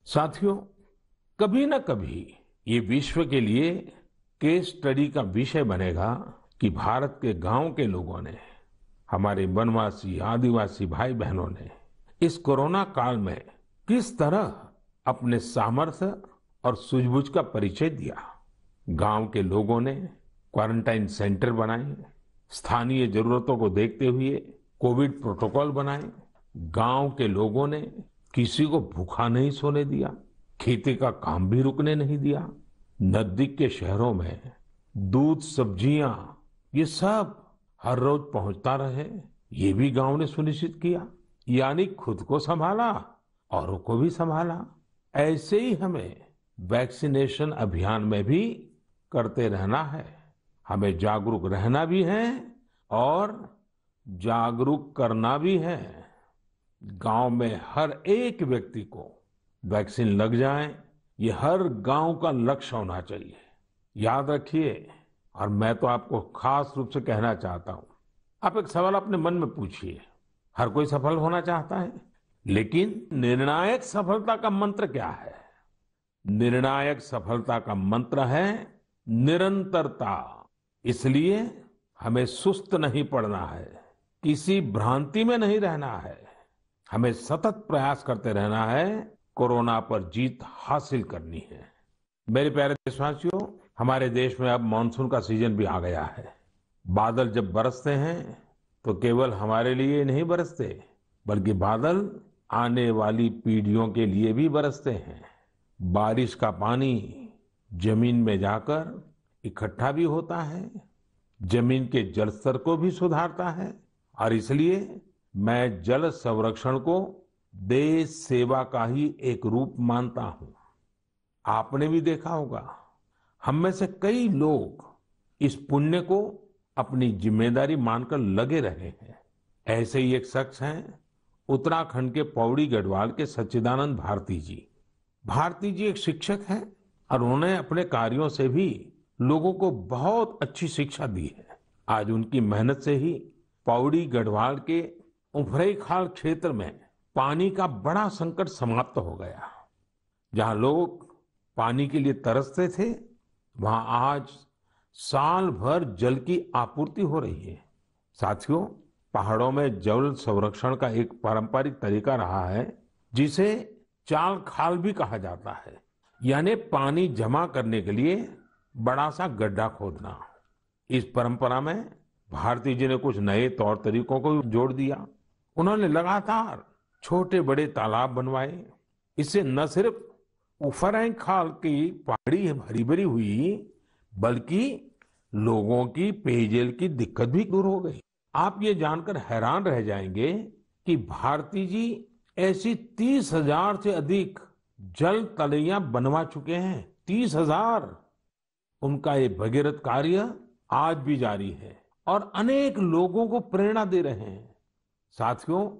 साथियों, कभी न कभी ये विश्व के लिए केस स्टडी का विषय बनेगा कि भारत के गांव के लोगों ने, हमारे वनवासी आदिवासी भाई बहनों ने इस कोरोना काल में किस तरह अपने सामर्थ्य और सूझबूझ का परिचय दिया। गांव के लोगों ने क्वारंटाइन सेंटर बनाए, स्थानीय जरूरतों को देखते हुए कोविड प्रोटोकॉल बनाए। गांव के लोगों ने किसी को भूखा नहीं सोने दिया, खेती का काम भी रुकने नहीं दिया। नजदीक के शहरों में दूध, सब्जियां, ये सब हर रोज पहुंचता रहे, ये भी गांव ने सुनिश्चित किया। यानी खुद को संभाला, औरों को भी संभाला। ऐसे ही हमें वैक्सीनेशन अभियान में भी करते रहना है। हमें जागरूक रहना भी है और जागरूक करना भी है। गांव में हर एक व्यक्ति को वैक्सीन लग जाए, ये हर गांव का लक्ष्य होना चाहिए। याद रखिए, और मैं तो आपको खास रूप से कहना चाहता हूं, आप एक सवाल अपने मन में पूछिए। हर कोई सफल होना चाहता है, लेकिन निर्णायक सफलता का मंत्र क्या है? निर्णायक सफलता का मंत्र है निरंतरता। इसलिए हमें सुस्त नहीं पड़ना है, किसी भ्रांति में नहीं रहना है। हमें सतत प्रयास करते रहना है, कोरोना पर जीत हासिल करनी है। मेरे प्यारे देशवासियों, हमारे देश में अब मानसून का सीजन भी आ गया है। बादल जब बरसते हैं तो केवल हमारे लिए नहीं बरसते, बल्कि बादल आने वाली पीढ़ियों के लिए भी बरसते हैं। बारिश का पानी जमीन में जाकर इकट्ठा भी होता है, जमीन के जल स्तर को भी सुधारता है। और इसलिए मैं जल संरक्षण को देश सेवा का ही एक रूप मानता हूं। आपने भी देखा होगा, हम में से कई लोग इस पुण्य को अपनी जिम्मेदारी मानकर लगे रहे हैं। ऐसे ही एक शख्स हैं उत्तराखंड के पौड़ी गढ़वाल के सच्चिदानंद भारती जी। भारती जी एक शिक्षक हैं और उन्होंने अपने कार्यों से भी लोगों को बहुत अच्छी शिक्षा दी है। आज उनकी मेहनत से ही पौड़ी गढ़वाल के उफरैंखाल क्षेत्र में पानी का बड़ा संकट समाप्त हो गया। जहां लोग पानी के लिए तरसते थे, वहां आज साल भर जल की आपूर्ति हो रही है। साथियों, पहाड़ों में जल संरक्षण का एक पारंपरिक तरीका रहा है, जिसे चाल खाल भी कहा जाता है। यानी पानी जमा करने के लिए बड़ा सा गड्ढा खोदना। इस परंपरा में भारती जी ने कुछ नए तौर तरीकों को जोड़ दिया। उन्होंने लगातार छोटे बड़े तालाब बनवाए। इससे न सिर्फ उफरैंखाल की पहाड़ी हरी भरी हुई, बल्कि लोगों की पेयजल की दिक्कत भी दूर हो गई। आप ये जानकर हैरान रह जाएंगे कि भारती जी ऐसी 30,000 से अधिक जल तलैया बनवा चुके हैं। 30,000। उनका ये भगीरथ कार्य आज भी जारी है और अनेक लोगों को प्रेरणा दे रहे हैं। साथियों,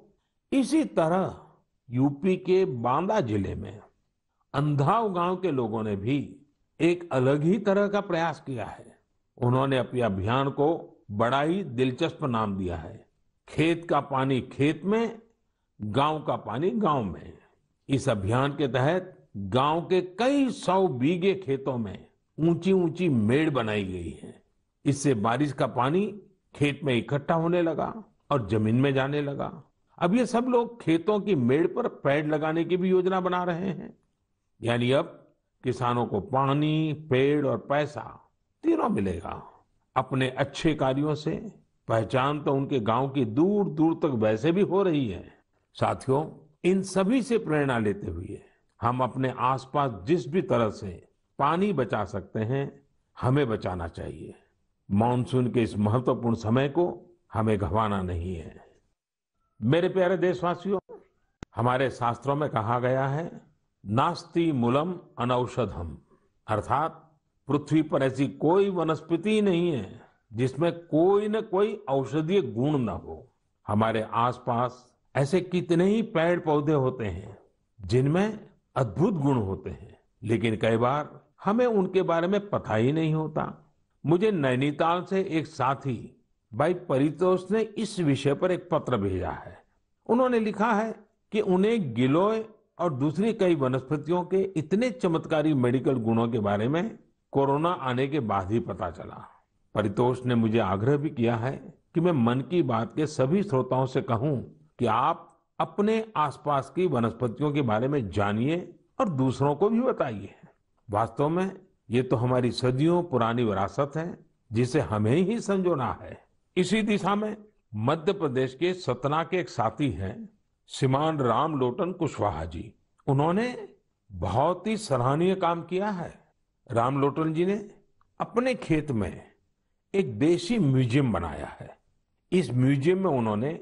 इसी तरह यूपी के बांदा जिले में अंधाव गांव के लोगों ने भी एक अलग ही तरह का प्रयास किया है। उन्होंने अपने अभियान को बड़ा ही दिलचस्प नाम दिया है, खेत का पानी खेत में, गांव का पानी गांव में। इस अभियान के तहत गांव के कई 100 बीघे खेतों में ऊंची ऊंची मेड़ बनाई गई है। इससे बारिश का पानी खेत में इकट्ठा होने लगा और जमीन में जाने लगा। अब ये सब लोग खेतों की मेड़ पर पेड़ लगाने की भी योजना बना रहे हैं। यानी अब किसानों को पानी, पेड़ और पैसा तीनों मिलेगा। अपने अच्छे कार्यों से पहचान तो उनके गांव की दूर दूर तक वैसे भी हो रही है। साथियों, इन सभी से प्रेरणा लेते हुए हम अपने आसपास जिस भी तरह से पानी बचा सकते हैं, हमें बचाना चाहिए। मानसून के इस महत्वपूर्ण समय को हमें गंवाना नहीं है। मेरे प्यारे देशवासियों, हमारे शास्त्रों में कहा गया है, नास्ति मूलम अनौषधम, अर्थात पृथ्वी पर ऐसी कोई वनस्पति नहीं है जिसमें कोई न कोई औषधीय गुण न हो। हमारे आसपास ऐसे कितने ही पेड़ पौधे होते हैं जिनमें अद्भुत गुण होते हैं, लेकिन कई बार हमें उनके बारे में पता ही नहीं होता। मुझे नैनीताल से एक साथी भाई परितोष ने इस विषय पर एक पत्र भेजा है। उन्होंने लिखा है कि उन्हें गिलोय और दूसरी कई वनस्पतियों के इतने चमत्कारी मेडिकल गुणों के बारे में कोरोना आने के बाद ही पता चला। परितोष ने मुझे आग्रह भी किया है कि मैं मन की बात के सभी श्रोताओं से कहूं कि आप अपने आसपास की वनस्पतियों के बारे में जानिए और दूसरों को भी बताइए। वास्तव में ये तो हमारी सदियों पुरानी विरासत है जिसे हमें ही संजोना है। इसी दिशा में मध्य प्रदेश के सतना के एक साथी हैं श्रीमान रामलोटन कुशवाहा जी। उन्होंने बहुत ही सराहनीय काम किया है। रामलोटन जी ने अपने खेत में एक देशी म्यूजियम बनाया है। इस म्यूजियम में उन्होंने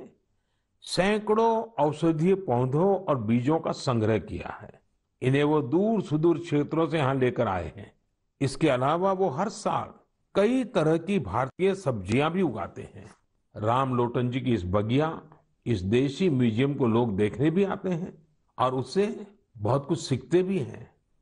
सैकड़ों औषधीय पौधों और बीजों का संग्रह किया है। इन्हें वो दूर सुदूर क्षेत्रों से यहाँ लेकर आए हैं। इसके अलावा वो हर साल कई तरह की भारतीय सब्जियां भी उगाते हैं। रामलोटन जी की इस बगिया, इस देशी म्यूजियम को लोग देखने भी आते हैं और उससे बहुत कुछ सीखते भी हैं।